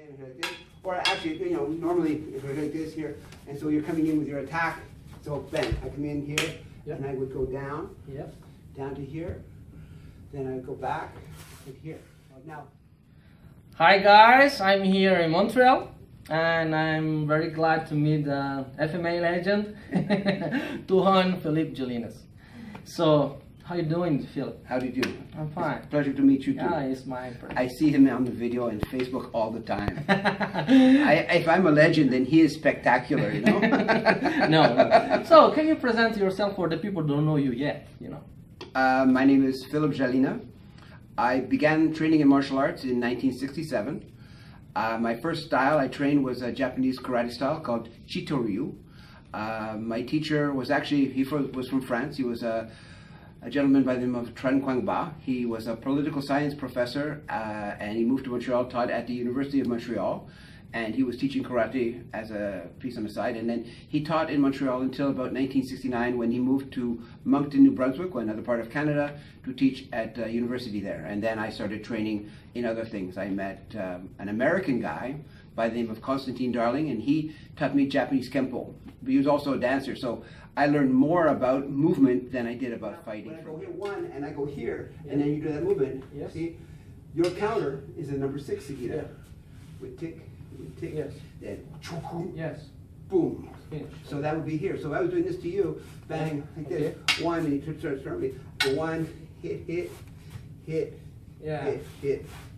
in like this. Or actually, you know, normally if we're like this here, and so you're coming in with your attack. So bang, I come in here, and I would go down, down to here. Then I would go back and here. Now. Hi guys, I'm here in Montreal, and I'm very glad to meet the FMA legend, TUHON Philip Gelinas. So, how you doing, Philip? How do you do? I'm fine. Pleasure to meet you too. Yeah, it's my pleasure. I see him on the video and Facebook all the time. If I'm a legend, then he is spectacular, you know? No. So, can you present yourself for the people who don't know you yet, you know? My name is Philip Gelinas. I began training in martial arts in 1967. My first style I trained was a Japanese karate style called Chitoryu. My teacher was actually, he was from France. He was a gentleman by the name of Tran Quang Ba. He was a political science professor and he moved to Montreal, taught at the University of Montreal. And he was teaching karate as a piece on the side. And then he taught in Montreal until about 1969 when he moved to Moncton, New Brunswick, another part of Canada, to teach at university there. And then I started training in other things. I met an American guy by the name of Constantine Darling, and he taught me Japanese Kempo. But he was also a dancer, so I learned more about movement than I did about fighting. When I go here one and I go here, and then you do that movement, see, your counter is a number 6 Sigida. With tick. Tick, then boom. So that would be here. So I was doing this to you, bang, like this. One, and he starts throwing me. One, hit,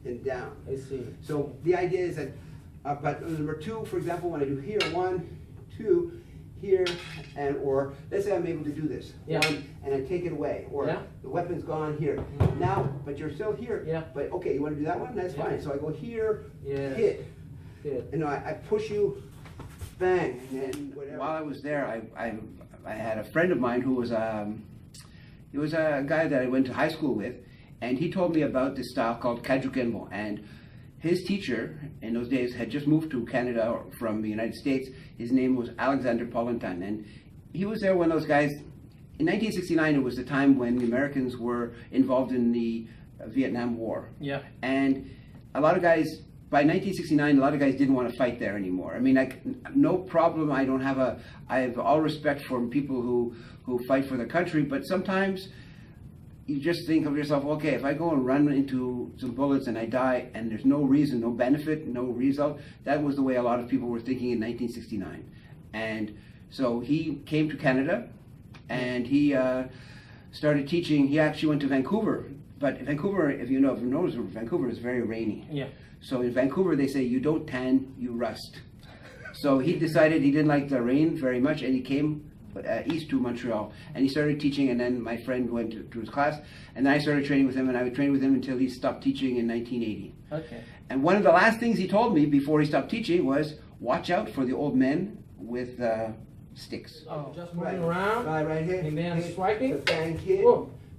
and down. I see. So the idea is that, but number 2, for example, when I do here, 1, 2, here, and or let's say I'm able to do this. One, and I take it away, or the weapon's gone here. Now, but you're still here. But okay, you want to do that one? That's fine. So I go here, hit. And I push you, bang, and then whatever. While I was there, I had a friend of mine who was he was a guy that I went to high school with, and he told me about this style called Kajukenbo. And his teacher in those days had just moved to Canada from the United States. His name was Alexander Polentan, and he was there when those guys. In 1969, it was the time when the Americans were involved in the Vietnam War. And a lot of guys. By 1969, a lot of guys didn't want to fight there anymore. I mean, no problem. I have all respect for people who fight for their country, but sometimes you just think of yourself, okay, if I go and run into some bullets and I die and there's no reason, no benefit, no result, that was the way a lot of people were thinking in 1969. And so he came to Canada and he started teaching. He actually went to Vancouver, but Vancouver, if you notice, Vancouver is very rainy. So in Vancouver, they say, you don't tan, you rust. So he decided he didn't like the rain very much, and he came east to Montreal. And he started teaching, and then my friend went to his class, and then I started training with him, and I would train with him until he stopped teaching in 1980. And one of the last things he told me before he stopped teaching was, watch out for the old men with sticks. Just moving around, right here, and then striking. So bang, hit,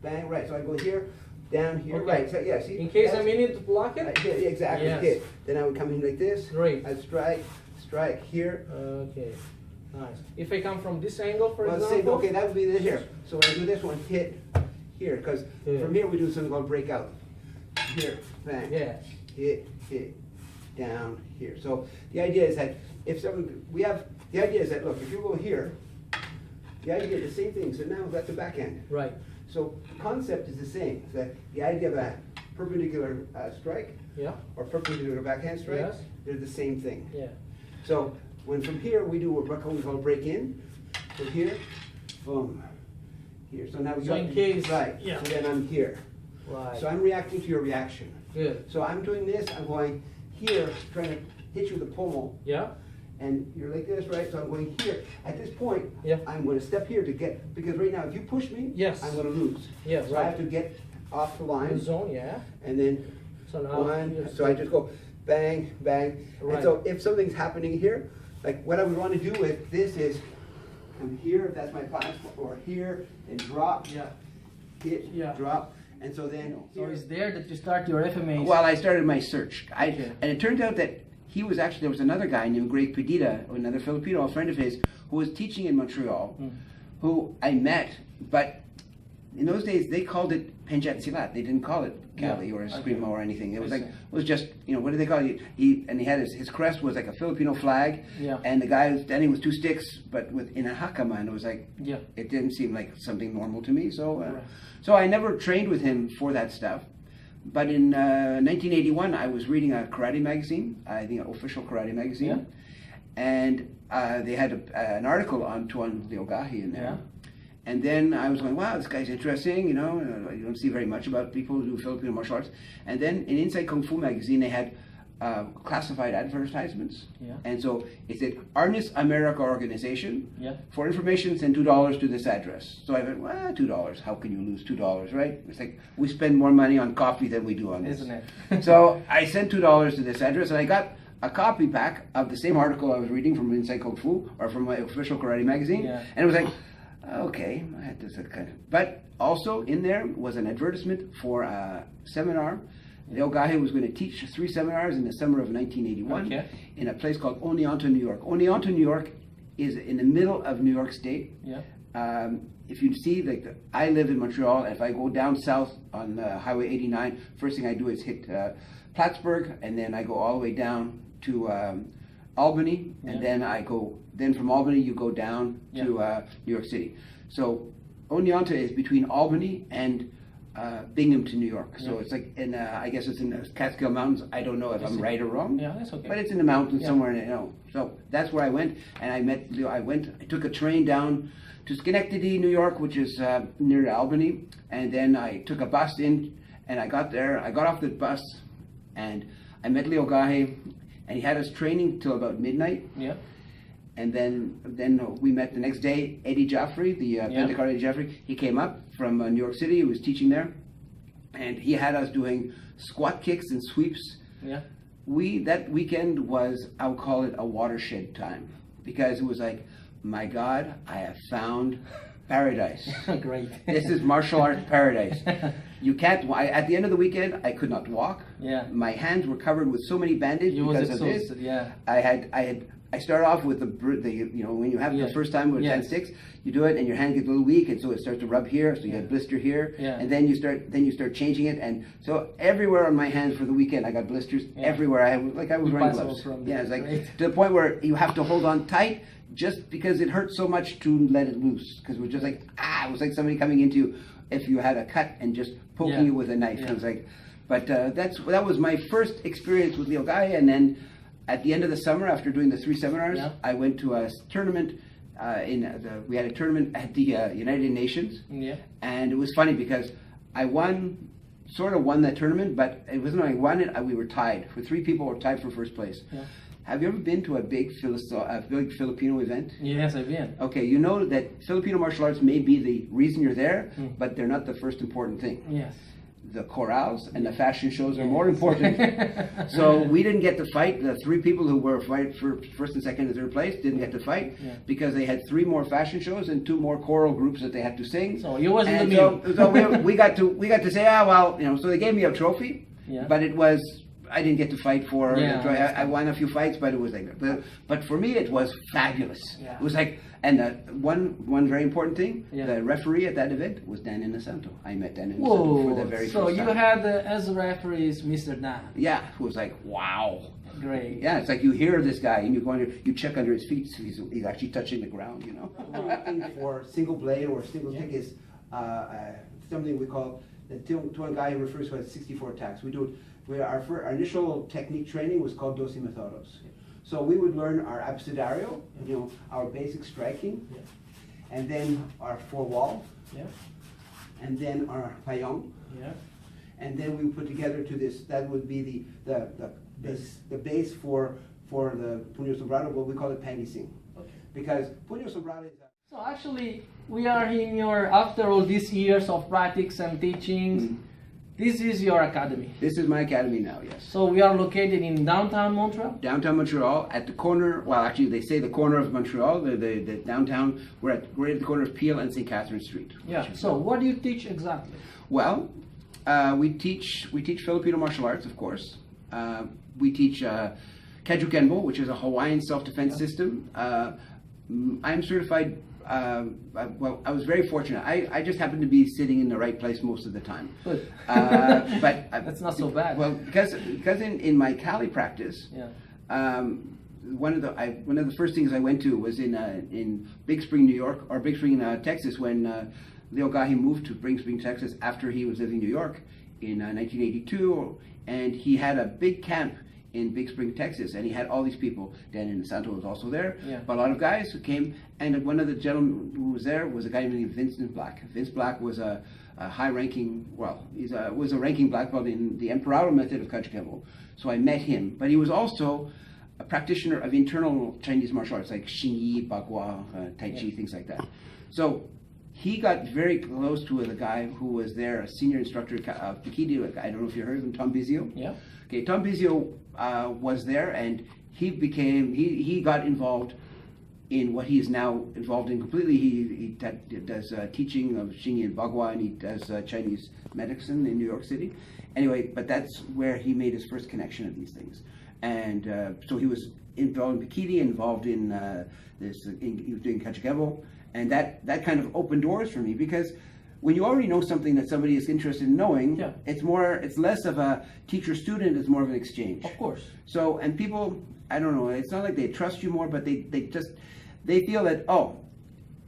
bang, right. So I go here. Down here, right? So see. In case I need to block it. Exactly. Hit. Then I would come in like this. Great. I'd strike here. Okay. Nice. If I come from this angle, for example. Okay, that would be this here. So when I do this one, hit here, because from here we do something called breakout. Here, bang. Hit, down here. So the idea is that if someone the idea is that look, if you go here, the idea is the same thing. So now that's the backhand. Right. So the concept is the same. That the idea of a perpendicular strike or perpendicular backhand strike, they're the same thing. So when from here we do what we call break in. So here, boom, here. So now we go in case, so then I'm here. So I'm reacting to your reaction. So I'm doing this. I'm going here, trying to hit you with a pommel. And you're like this, right? So I'm going here. At this point, I'm going to step here to get, because right now, if you push me, I'm going to lose. So I have to get off the line. The zone, And then so I just go bang, bang. And so if something's happening here, like what I would want to do with this is come here, if that's my class, or here, and drop, hit, drop. And so then... So it's there that you start your FMA. Well, I started my search. And it turned out that he was actually, there was another guy named Greg Pedita, another Filipino, a friend of his, who was teaching in Montreal, who I met, but in those days they called it Penjat Silat. They didn't call it Kali or Eskrima or anything. It was like, it was just, you know, what do they call it? He had his crest was like a Filipino flag, and the guy was standing with two sticks, but in a hakama, and it was like, it didn't seem like something normal to me. So, so I never trained with him for that stuff. But in 1981, I was reading a karate magazine, I think an official karate magazine, and they had an article on Tuan Leo Gaje in there. And then I was going, wow, this guy's interesting, you know, you don't see very much about people who do Filipino martial arts. And then in Inside Kung Fu magazine, they had classified advertisements. And so it said, Arnis America Organization, for information, send $2 to this address. So I went, well, $2, how can you lose $2, right? It's like, we spend more money on coffee than we do on this. Isn't it? So I sent $2 to this address, and I got a copy back of the same article I was reading from Inside Kung Fu, or from my official karate magazine. And it was like, okay, I had this kind of, but also in there was an advertisement for a seminar. Leo Gaje was going to teach 3 seminars in the summer of 1981 in a place called Oneonta, New York. Oneonta, New York is in the middle of New York State. If you see, like, I live in Montreal, and if I go down south on Highway 89, first thing I do is hit Plattsburgh, and then I go all the way down to Albany, and then from Albany you go down to New York City. So Oneonta is between Albany and Binghamton, New York. So it's like in I guess it's in the Catskill Mountains. I don't know if I'm right or wrong. That's okay. But it's in the mountains somewhere, you know. So that's where I went, and I met Leo. I took a train down to Schenectady, New York, which is near Albany, and then I took a bus in, and I got there. I got off the bus, and I met Leo Gaje, and he had us training till about midnight. And then we met the next day. Eddie Jaffrey, the Pentecost Eddie Jaffrey, he came up from New York City. He was teaching there, and he had us doing squat kicks and sweeps. That weekend was, I would call it a watershed time, because it was like, my God, I have found paradise. Great. This is martial arts paradise. You can't. At the end of the weekend, I could not walk. My hands were covered with so many bandages because of this. I started off with the you know, when you have the first time with 10 sticks, you do it and your hand gets a little weak, and so it starts to rub here, so you get blister here, and then you start changing it, and so everywhere on my hands for the weekend I got blisters everywhere. I was wearing gloves. It's like to the point where you have to hold on tight, just because it hurts so much to let it loose, because it was just like it was like somebody coming into you if you had a cut and just poking you with a knife. It was like, but that was my first experience with Leo Gaje. And then at the end of the summer, after doing the 3 seminars, I went to a tournament. We had a tournament at the United Nations, and it was funny because I sort of won that tournament, but it wasn't I won it. We were tied. 3 people were tied for first place. Have you ever been to a big Filipino event? Yes, I've been. Okay, you know that Filipino martial arts may be the reason you're there, but they're not the first important thing. The chorales and the fashion shows are more important. So we didn't get to fight. The 3 people who were fighting for first and second and third place didn't get to fight because they had 3 more fashion shows and 2 more choral groups that they had to sing. So you wasn't the meal. So we got to say, well, you know. So they gave me a trophy, but it was. I didn't get to fight for. I won a few fights, but it was like. But for me, it was fabulous. It was like, and one very important thing. The referee at that event was Dan Inosanto. I met Dan Inosanto for the very first time. So you had as referees Mr. Dan. Who was like, wow. Great. It's like you hear this guy and you check under his feet, so he's actually touching the ground, you know. For single blade or single kick is something we call the Tuan Gaje refers to as 64 attacks. We do it. Our initial technique training was called 12 methodos. So we would learn our abecedario, you know, our basic striking, and then our 4-wall, and then our payong, and then we put together to this. That would be the base for the puño sombrado, but we call it panising, because puño sombrado is. So actually, we are in after all these years of practice and teaching. This is your academy. This is my academy now, yes. So we are located in downtown Montreal? Downtown Montreal, at the corner, well actually they say the corner of Montreal, the downtown, we're right at the corner of Peel and St. Catherine Street. So what do you teach exactly? Well, we teach Filipino martial arts, of course. We teach Kajukenbo, which is a Hawaiian self-defense system. I'm certified well, I was very fortunate. I just happened to be sitting in the right place most of the time. Good. But that's not so bad. Well, because in my Cali practice, one of the first things I went to was in Big Spring, New York, or Big Spring, Texas, when Leo Gaje moved to Big Spring, Texas, after he was living in New York in 1982, and he had a big camp in Big Spring, Texas, and he had all these people. Dan Inosanto was also there, but a lot of guys who came, and one of the gentlemen who was there was a guy named Vincent Black. Vince Black was a high-ranking, well, was a ranking black belt in the Emperor method of Kajukenbo. So I met him, but he was also a practitioner of internal Chinese martial arts like Xingyi, Bagua, Tai Chi, things like that. So he got very close to the guy who was there, a senior instructor of Pikidi. I don't know if you heard of him, Tom Bizio. Yeah. Okay, Tom Bizio was there, and he got involved in what he is now involved in completely. He does teaching of Xingyi and Bagua, and he does Chinese medicine in New York City. Anyway, but that's where he made his first connection of these things. And so he was involved in Pikidi, involved in he was doing Kajukenbo, and that kind of opened doors for me, because when you already know something that somebody is interested in knowing, it's less of a teacher-student, it's more of an exchange. Of course. So, and people, I don't know, it's not like they trust you more, but they feel that, oh,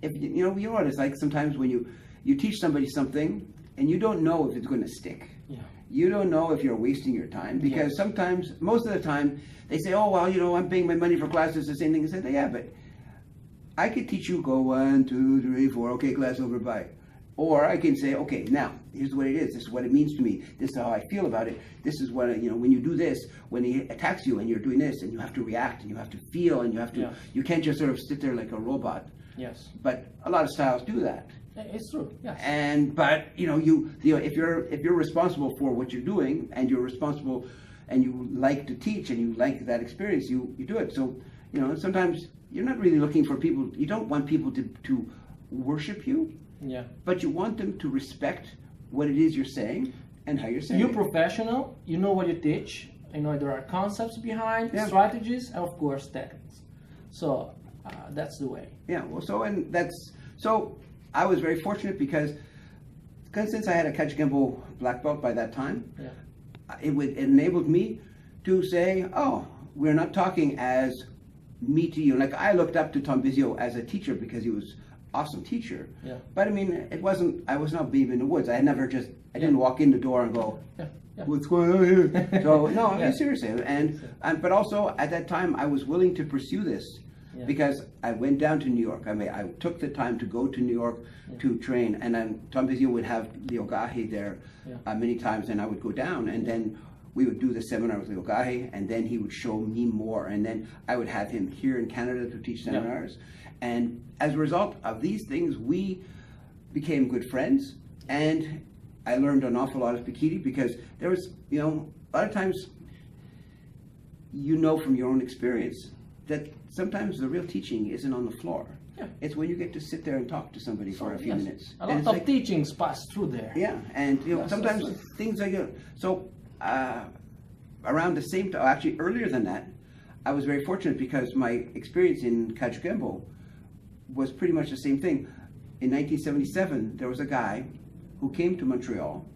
if you know what it's like sometimes when you teach somebody something and you don't know if it's going to stick. Yeah. You don't know if you're wasting your time, because sometimes, most of the time, they say, oh, well, I'm paying my money for classes, the same thing. I said, yeah, but I could teach you, go 1, 2, 3, 4, okay, class over, bye. Or I can say, okay, now, here's what it is. This is what it means to me. This is how I feel about it. This is what, when you do this, when he attacks you and you're doing this, and you have to react, and you have to feel, and you have to, you can't just sort of sit there like a robot. Yes. But a lot of styles do that. It's true, yes. But if you're responsible for what you're doing, and you're responsible, and you like to teach, and you like that experience, you do it. So, sometimes you're not really looking for people, you don't want people to worship you. Yeah. But you want them to respect what it is you're saying and how you're saying it. You're professional, you know what you teach, there are concepts behind, strategies, and of course techniques. So that's the way. Yeah, well, so I was very fortunate because since I had a Kajukenbo black belt by that time, it enabled me to say, oh, we're not talking as me to you. Like, I looked up to Tom Bizio as a teacher because he was awesome teacher. Yeah. But I mean, I was not babe in the woods. I didn't walk in the door and go, what's going on here? So no, I mean, seriously. But also at that time I was willing to pursue this because I went down to New York. I mean, I took the time to go to New York to train, and then Tom Bizio would have Leo Gaje there many times, and I would go down, and then we would do the seminar with Leo Gaje, and then he would show me more, and then I would have him here in Canada to teach seminars. And as a result of these things, we became good friends, and I learned an awful lot of Pikidi, because there was, a lot of times, from your own experience that sometimes the real teaching isn't on the floor. Yeah. It's when you get to sit there and talk to somebody for a few minutes. A lot of teachings pass through there. Yeah, and sometimes things are good. So around the same time, actually earlier than that, I was very fortunate because my experience in Kajukenbo was pretty much the same thing. In 1977, there was a guy who came to Montreal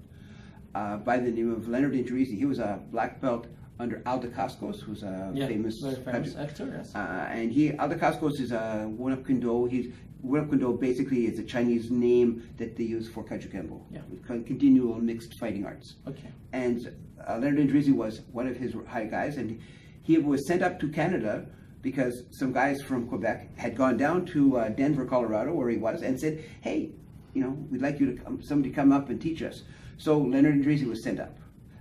by the name of Leonard Indrisi. He was a black belt under Aldo Cascos, who's a famous actor. Yes. And Aldo Cascos is a Wunapkundo. Wunapkundo basically is a Chinese name that they use for Kajukenbo. Yeah. Continual mixed fighting arts. Okay. And Leonard Indrisi was one of his high guys, and he was sent up to Canada because some guys from Quebec had gone down to Denver, Colorado, where he was, and said, hey, we'd like you to somebody come up and teach us. So Leonard Indrisi was sent up.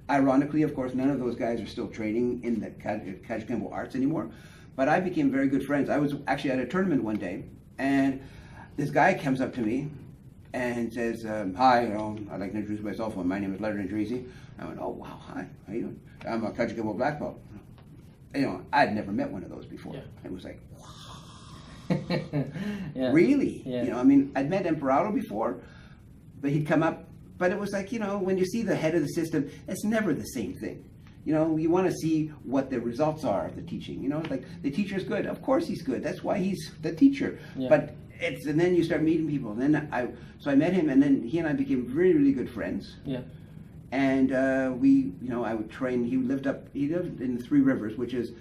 Ironically, of course, none of those guys are still training in the Kajukenbo arts anymore, but I became very good friends. I was actually at a tournament one day, and this guy comes up to me and says, hi, I'd like to introduce myself. My name is Leonard Indrisi. I went, oh, wow, hi, how you doing? I'm a Kajukenbo black belt. I'd never met one of those before. Yeah. It was like, wow. Really? Yeah. I'd met Emperor before, but he'd come up, but it was like, when you see the head of the system, it's never the same thing. You want to see what the results are of the teaching. Like, the teacher's good. Of course he's good. That's why he's the teacher. Yeah. But and then you start meeting people. And then so I met him, and then he and I became really, really good friends. Yeah. And I would train. He lived in the Three Rivers, which is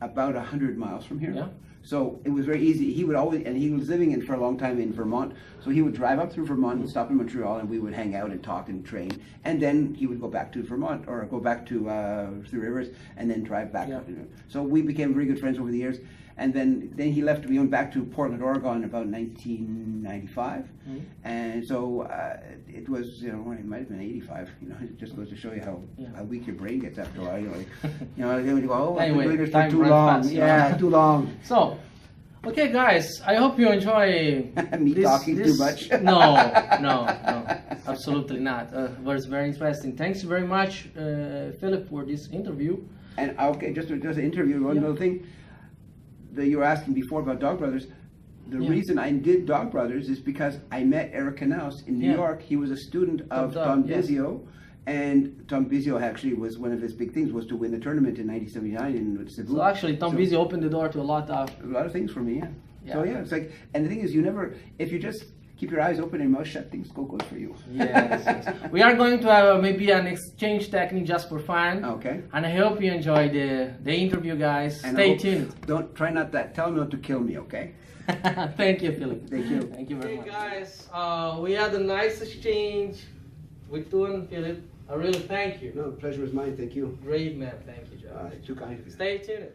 about 100 miles from here. Yeah. So it was very easy. He was living for a long time in Vermont. So he would drive up through Vermont and stop in Montreal, and we would hang out and talk and train. And then he would go back to Vermont or go back to Three Rivers, and then drive back. Yeah. So we became very good friends over the years. And then he left. We went back to Portland, Oregon, about 1995, and so it was, it might have been 85. It just goes to show you how weak your brain gets after a while. Then we go, oh, I've been doing this for too long. Fast, too long. So, okay, guys, I hope you enjoy me talking too much. No, absolutely not. It was very interesting. Thanks very much, Philip, for this interview. And okay, just an interview. One little thing that you were asking before about Dog Brothers. The reason I did Dog Brothers is because I met Eric Knaus in New York. He was a student of Tom Bizio, and Tom Bizio actually was one of his big things was to win the tournament in 1979 in Cebu. So actually, Tom Bizio opened the door to a lot of things for me. So it's like, and the thing is, if you just keep your eyes open and your mouth shut, things go good for you. Yes. We are going to have maybe an exchange technique just for fun. Okay. And I hope you enjoy the interview, guys. And stay tuned. Tell them not to kill me, okay? Thank you, Philip. Thank you. Thank you very much. Guys, we had a nice exchange with TUHON and Philip. I really thank you. No, the pleasure is mine. Thank you. Great, man. Thank you, Josh. Too kind of you. Stay tuned.